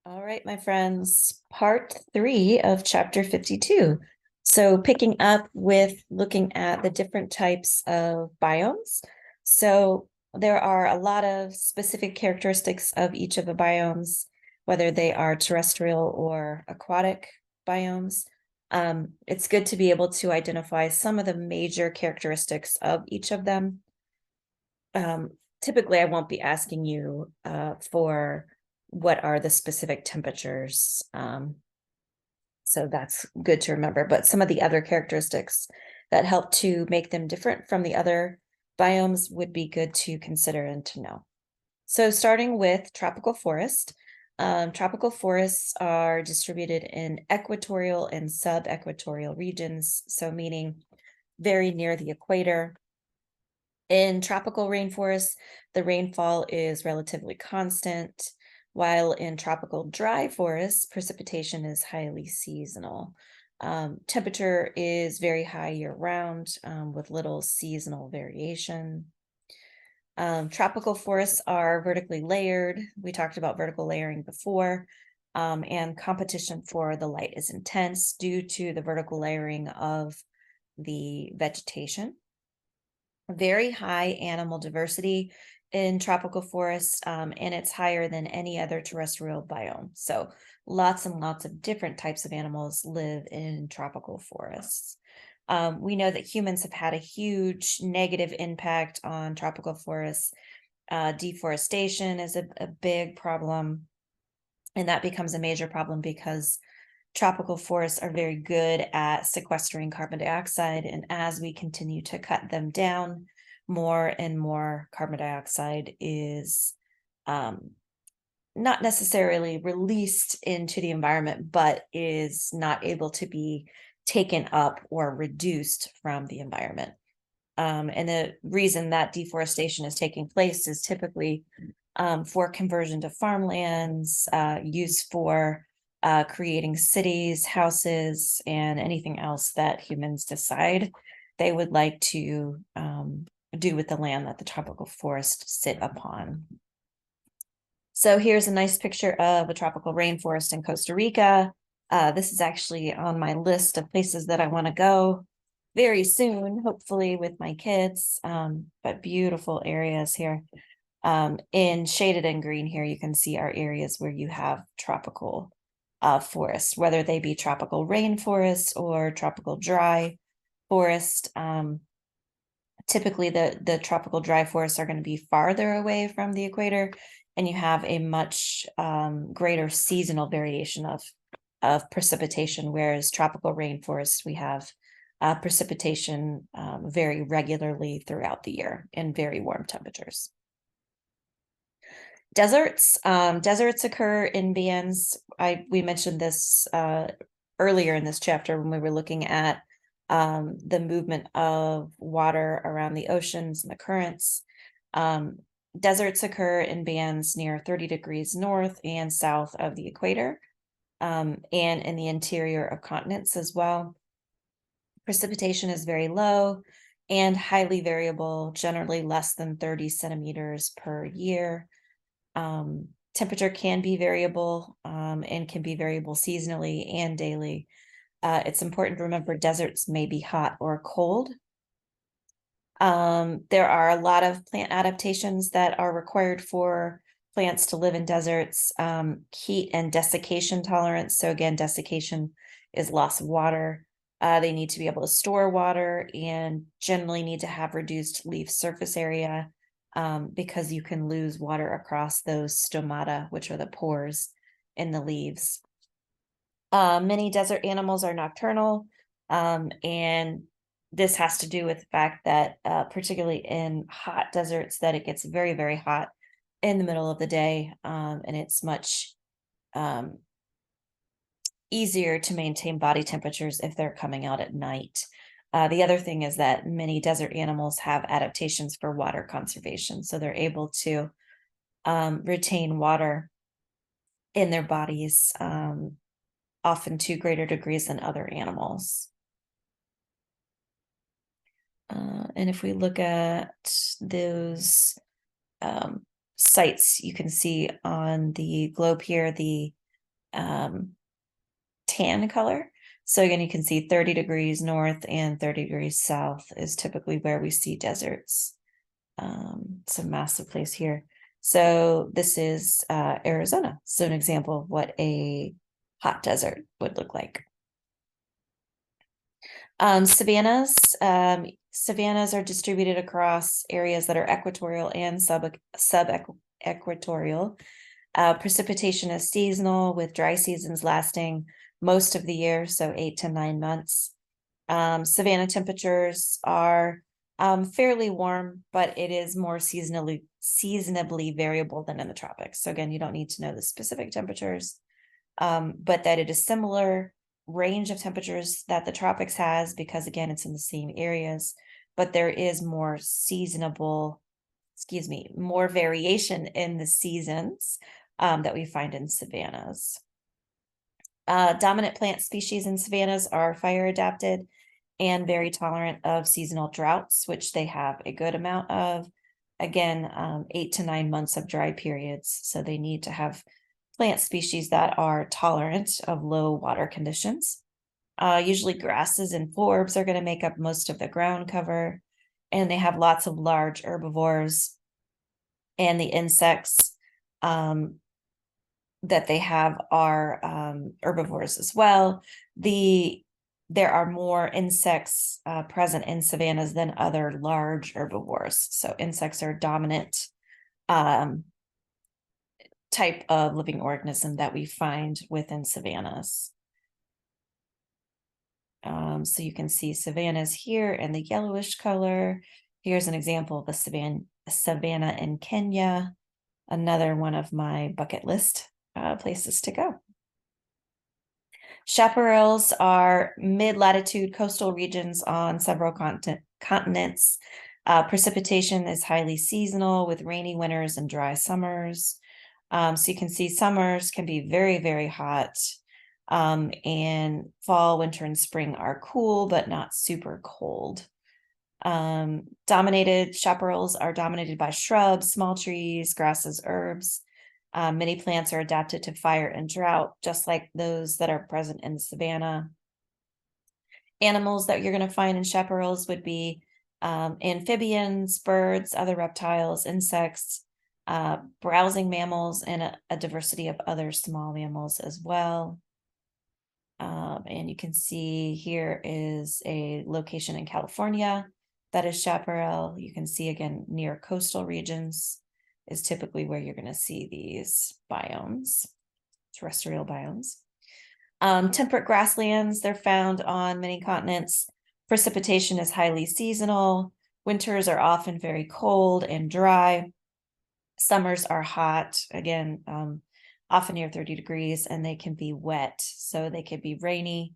All right, my friends, part 3 of chapter 52. So, picking up with looking at the different types of biomes. So, there are a lot of specific characteristics of each of the biomes, whether they are terrestrial or aquatic biomes. It's good to be able to identify some of the major characteristics of each of them. Um, Typically, I won't be asking you for what are the specific temperatures. So that's good to remember. But some of the other characteristics that help to make them different from the other biomes would be good to consider and to know. So starting with tropical forest, tropical forests are distributed in equatorial and sub-equatorial regions, so meaning very near the equator. In tropical rainforests, the rainfall is relatively constant, while in tropical dry forests, precipitation is highly seasonal. Temperature is very high year round, with little seasonal variation. Tropical forests are vertically layered. We talked about vertical layering before, and competition for the light is intense due to the vertical layering of the vegetation. Very high animal diversity in tropical forests, and it's higher than any other terrestrial biome. So lots and lots of different types of animals live in tropical forests. We know that humans have had a huge negative impact on tropical forests. Deforestation is a big problem, and that becomes a major problem because tropical forests are very good at sequestering carbon dioxide. And as we continue to cut them down, more and more carbon dioxide is not necessarily released into the environment, but is not able to be taken up or reduced from the environment. And the reason that deforestation is taking place is typically for conversion to farmlands, used for creating cities, houses, and anything else that humans decide they would like to do with the land that the tropical forests sit upon. So here's a nice picture of a tropical rainforest in Costa Rica. This is actually on my list of places that I want to go very soon, hopefully with my kids, but beautiful areas here. In shaded and green here, you can see our areas where you have tropical forest, whether they be tropical rainforest or tropical dry forest. Typically, the tropical dry forests are going to be farther away from the equator, and you have a much greater seasonal variation of precipitation, whereas tropical rainforests, we have precipitation very regularly throughout the year in very warm temperatures. Deserts occur in bands. We mentioned this earlier in this chapter when we were looking at the movement of water around the oceans and the currents. Deserts occur in bands near 30 degrees north and south of the equator, and in the interior of continents as well. Precipitation is very low and highly variable, generally less than 30 centimeters per year. Temperature can be variable, and can be variable seasonally and daily. It's important to remember deserts may be hot or cold. There are a lot of plant adaptations that are required for plants to live in deserts. Heat and desiccation tolerance. So again, desiccation is loss of water. They need to be able to store water and generally need to have reduced leaf surface area, because you can lose water across those stomata, which are the pores in the leaves. Many desert animals are nocturnal, and this has to do with the fact that, particularly in hot deserts, that it gets very, very hot in the middle of the day, and it's much easier to maintain body temperatures if they're coming out at night. The other thing is that many desert animals have adaptations for water conservation, so they're able to retain water in their bodies, often to greater degrees than other animals. And if we look at those sites, you can see on the globe here, the tan color. So again, you can see 30 degrees north and 30 degrees south is typically where we see deserts. It's a massive place here. So this is Arizona. So an example of what a hot desert would look like. Savannas. Savannas are distributed across areas that are equatorial and sub-equatorial. Precipitation is seasonal, with dry seasons lasting most of the year, so 8 to 9 months. Savanna temperatures are fairly warm, but it is more seasonably variable than in the tropics. So again, you don't need to know the specific temperatures, but that it is similar range of temperatures that the tropics has, because again, it's in the same areas, but there is more more variation in the seasons that we find in savannas. Dominant plant species in savannas are fire adapted and very tolerant of seasonal droughts, which they have a good amount of. Again, 8 to 9 months of dry periods. So they need to have plant species that are tolerant of low water conditions. Usually grasses and forbs are going to make up most of the ground cover, and they have lots of large herbivores, and the insects that they have are herbivores as well. There are more insects present in savannas than other large herbivores. So insects are a dominant type of living organism that we find within savannas. So you can see savannas here in the yellowish color. Here's an example of a savanna in Kenya, another one of my bucket list places to go. Chaparrals are mid-latitude coastal regions on several continents. Precipitation is highly seasonal, with rainy winters and dry summers. So you can see summers can be very, very hot. And fall, winter, and spring are cool, but not super cold. Chaparrals are dominated by shrubs, small trees, grasses, herbs. Many plants are adapted to fire and drought, just like those that are present in the savanna. Animals that you're going to find in chaparrals would be amphibians, birds, other reptiles, insects, browsing mammals, and a diversity of other small mammals as well. And you can see here is a location in California that is chaparral. You can see again near coastal regions is typically where you're going to see these biomes, terrestrial biomes. Temperate grasslands, they're found on many continents. Precipitation is highly seasonal. Winters are often very cold and dry. Summers are hot, again, often near 30 degrees, and they can be wet, so they could be rainy.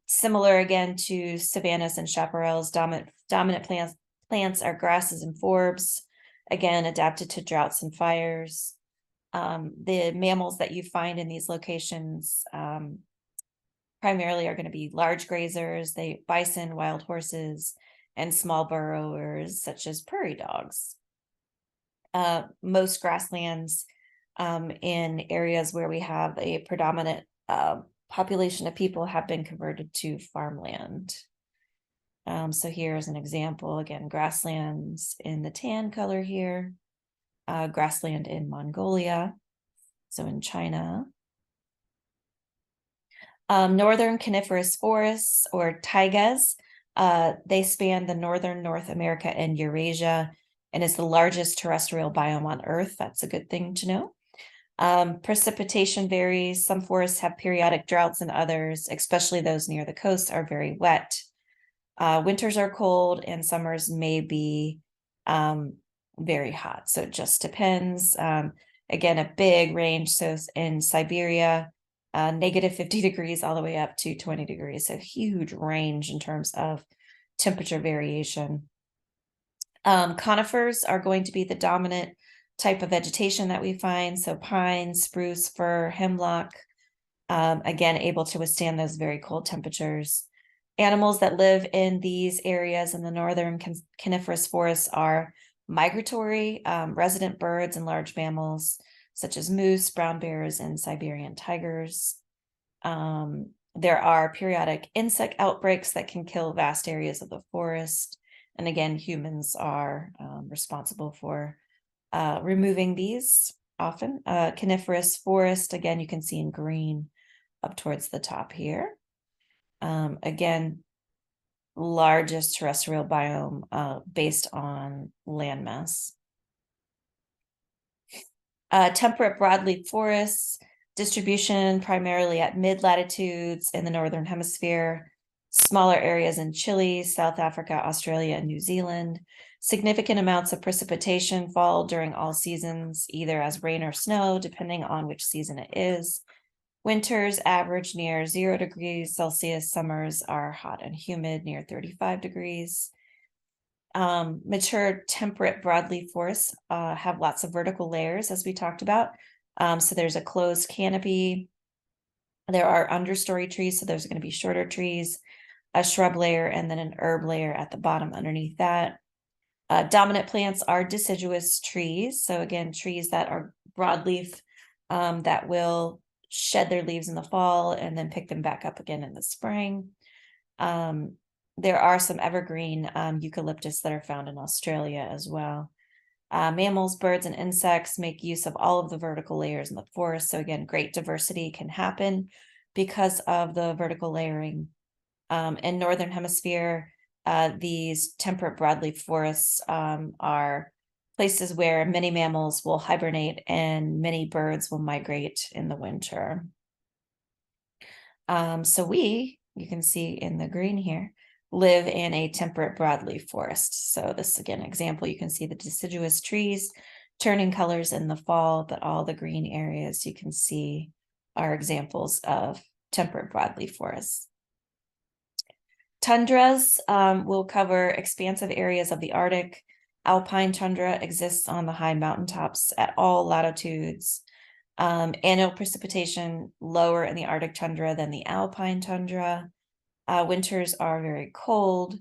Similar again to savannas and chaparrals, dominant plants are grasses and forbs, again, adapted to droughts and fires. The mammals that you find in these locations primarily are going to be large grazers, bison, wild horses, and small burrowers such as prairie dogs. Most grasslands in areas where we have a predominant population of people have been converted to farmland. So here's an example, again, grasslands in the tan color here, grassland in Mongolia, so in China. Northern coniferous forests, or taigas, they span the northern North America and Eurasia, and is the largest terrestrial biome on Earth. That's a good thing to know. Precipitation varies. Some forests have periodic droughts, and others, especially those near the coast, are very wet. Winters are cold, and summers may be very hot. So it just depends. Again, a big range. So in Siberia, -50 degrees all the way up to 20 degrees. So huge range in terms of temperature variation. Conifers are going to be the dominant type of vegetation that we find. So pine, spruce, fir, hemlock, again, able to withstand those very cold temperatures. Animals that live in these areas in the northern coniferous forests are migratory, resident birds and large mammals. such as moose, brown bears, and Siberian tigers. There are periodic insect outbreaks that can kill vast areas of the forest. And again, humans are responsible for removing these often. Coniferous forest, again, you can see in green up towards the top here. Again, largest terrestrial biome based on landmass. Temperate broadleaf forests, distribution primarily at mid-latitudes in the Northern Hemisphere, smaller areas in Chile, South Africa, Australia, and New Zealand. Significant amounts of precipitation fall during all seasons, either as rain or snow, depending on which season it is. Winters average near 0 degrees Celsius. Summers are hot and humid, near 35 degrees. Mature temperate broadleaf forests have lots of vertical layers, as we talked about. So there's a closed canopy. There are understory trees, so there's going to be shorter trees, a shrub layer, and then an herb layer at the bottom underneath that. Dominant plants are deciduous trees. So again, trees that are broadleaf that will shed their leaves in the fall and then pick them back up again in the spring. There are some evergreen eucalyptus that are found in Australia as well. Mammals, birds, and insects make use of all of the vertical layers in the forest. So again, great diversity can happen because of the vertical layering. In Northern Hemisphere, these temperate broadleaf forests are places where many mammals will hibernate and many birds will migrate in the winter. So you can see in the green here, live in a temperate broadleaf forest. So this, again, example, you can see the deciduous trees turning colors in the fall, but all the green areas you can see are examples of temperate broadleaf forests. Tundras will cover expansive areas of the Arctic. Alpine tundra exists on the high mountaintops at all latitudes. Annual precipitation lower in the Arctic tundra than the alpine tundra. Winters are very cold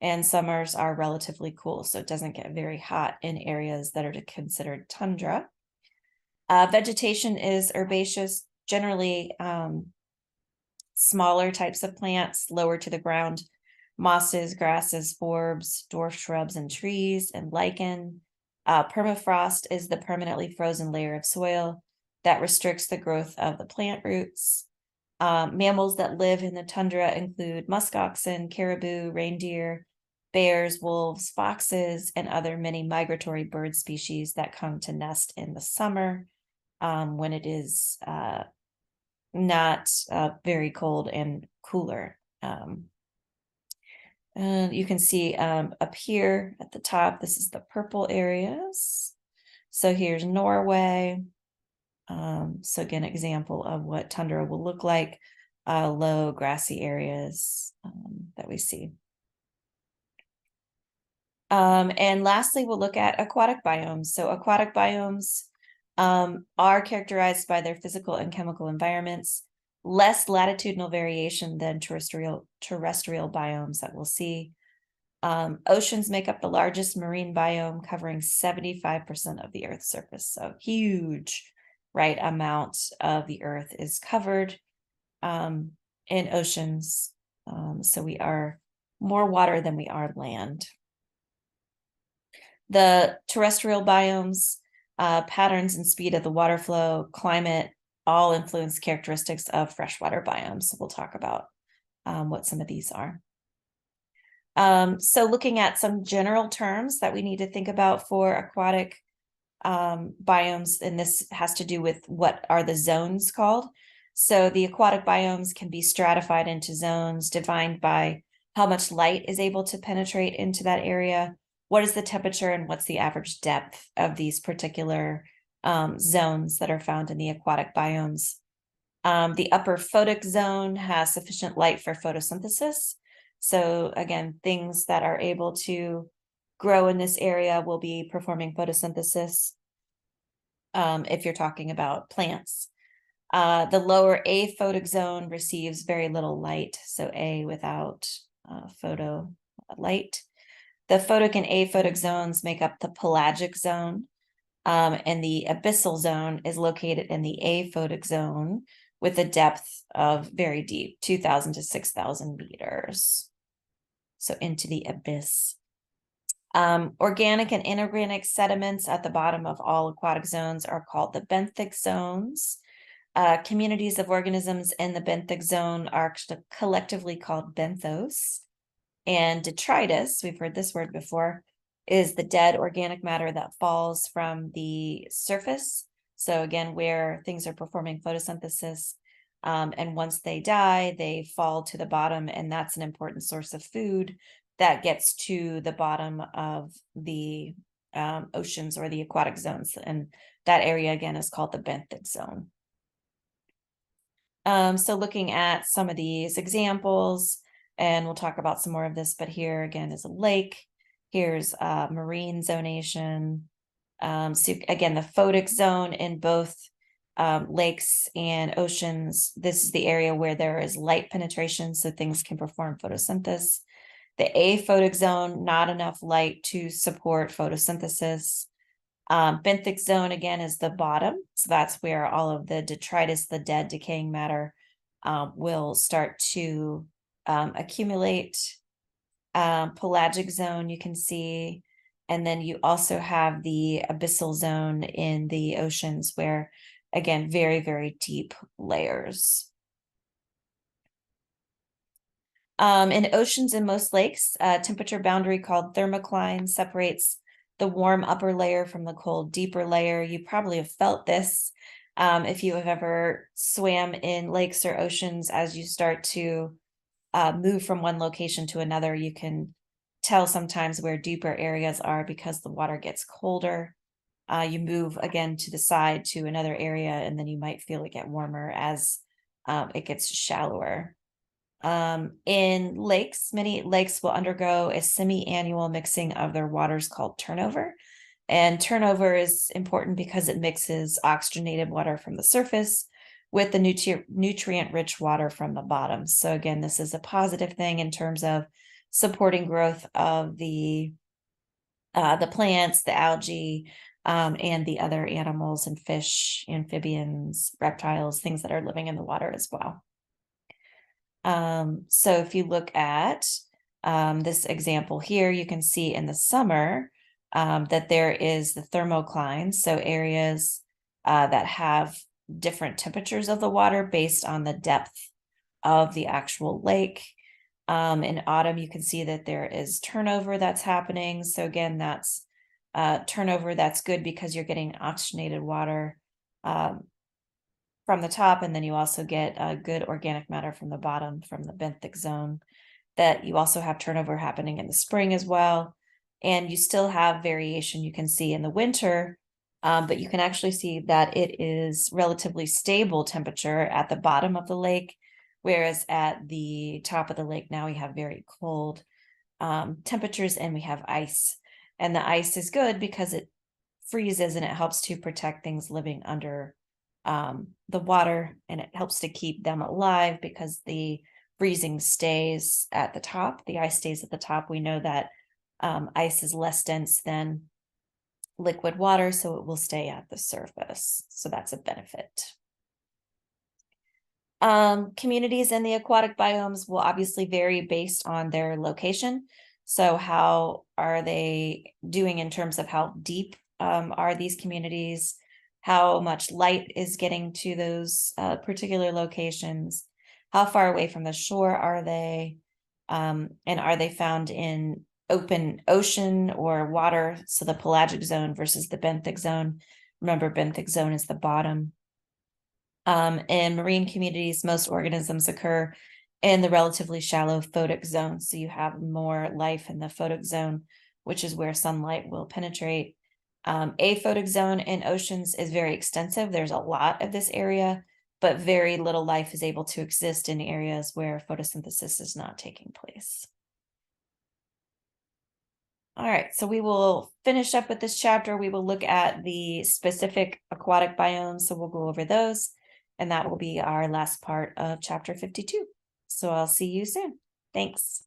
and summers are relatively cool, so it doesn't get very hot in areas that are considered tundra. Vegetation is herbaceous, generally smaller types of plants lower to the ground, mosses, grasses, forbs, dwarf shrubs, and trees, and lichen. Permafrost is the permanently frozen layer of soil that restricts the growth of the plant roots. Mammals that live in the tundra include muskoxen, caribou, reindeer, bears, wolves, foxes, and other many migratory bird species that come to nest in the summer when it is not very cold and cooler. And you can see up here at the top, this is the purple areas. So here's Norway. So again, example of what tundra will look like, low grassy areas that we see. And lastly, we'll look at aquatic biomes. So aquatic biomes are characterized by their physical and chemical environments, less latitudinal variation than terrestrial biomes that we'll see. Oceans make up the largest marine biome, covering 75% of the Earth's surface. So huge, right, amount of the Earth is covered in oceans. So we are more water than we are land. The terrestrial biomes, patterns and speed of the water flow, climate, all influence characteristics of freshwater biomes. So we'll talk about what some of these are. So looking at some general terms that we need to think about for aquatic biomes, and this has to do with what are the zones called. So the aquatic biomes can be stratified into zones defined by how much light is able to penetrate into that area, what is the temperature, and what's the average depth of these particular zones that are found in the aquatic biomes. The upper photic zone has sufficient light for photosynthesis. So again, things that are able to grow in this area will be performing photosynthesis if you're talking about plants. The lower aphotic zone receives very little light, so A without photo light. The photic and aphotic zones make up the pelagic zone. And the abyssal zone is located in the aphotic zone with a depth of very deep, 2,000 to 6,000 meters. So into the abyss. Organic and inorganic sediments at the bottom of all aquatic zones are called the benthic zones. Communities of organisms in the benthic zone are collectively called benthos. And detritus, we've heard this word before, is the dead organic matter that falls from the surface. So again, where things are performing photosynthesis, and once they die, they fall to the bottom, and that's an important source of food that gets to the bottom of the oceans or the aquatic zones. And that area again is called the benthic zone. So looking at some of these examples, and we'll talk about some more of this, but here again is a lake. Here's marine zonation. So again, the photic zone in both lakes and oceans. This is the area where there is light penetration, so things can perform photosynthesis. The aphotic zone, not enough light to support photosynthesis. Benthic zone again is the bottom, so that's where all of the detritus, the dead decaying matter, will start to accumulate. Pelagic zone you can see, and then you also have the abyssal zone in the oceans where again very, very deep layers. In oceans and most lakes, a temperature boundary called thermocline separates the warm upper layer from the cold deeper layer. You probably have felt this if you have ever swam in lakes or oceans. As you start to move from one location to another, you can tell sometimes where deeper areas are because the water gets colder. You move again to the side to another area, and then you might feel it get warmer as it gets shallower. In lakes, many lakes will undergo a semi-annual mixing of their waters called turnover. And turnover is important because it mixes oxygenated water from the surface with the nutrient-rich water from the bottom. So again, this is a positive thing in terms of supporting growth of the plants, the algae, and the other animals and fish, amphibians, reptiles, things that are living in the water as well. So if you look at this example here, you can see in the summer that there is the thermocline, so areas that have different temperatures of the water based on the depth of the actual lake. In autumn, you can see that there is turnover that's happening. So again, that's turnover that's good because you're getting oxygenated water from the top, and then you also get good organic matter from the bottom from the benthic zone. That you also have turnover happening in the spring as well, and you still have variation you can see in the winter, but you can actually see that it is relatively stable temperature at the bottom of the lake, whereas at the top of the lake now we have very cold temperatures and we have ice. And the ice is good because it freezes and it helps to protect things living under the water, and it helps to keep them alive because the freezing stays at the top. The ice stays at the top. We know that ice is less dense than liquid water, so it will stay at the surface. So that's a benefit. Communities in the aquatic biomes will obviously vary based on their location. So how are they doing in terms of how deep are these communities? How much light is getting to those particular locations? How far away from the shore are they? And are they found in open ocean or water? So the pelagic zone versus the benthic zone. Remember, benthic zone is the bottom. In marine communities, most organisms occur in the relatively shallow photic zone. So you have more life in the photic zone, which is where sunlight will penetrate. Aphotic zone in oceans is very extensive. There's a lot of this area, but very little life is able to exist in areas where photosynthesis is not taking place. All right, so we will finish up with this chapter. We will look at the specific aquatic biomes, so we'll go over those, and that will be our last part of chapter 52. So I'll see you soon. Thanks.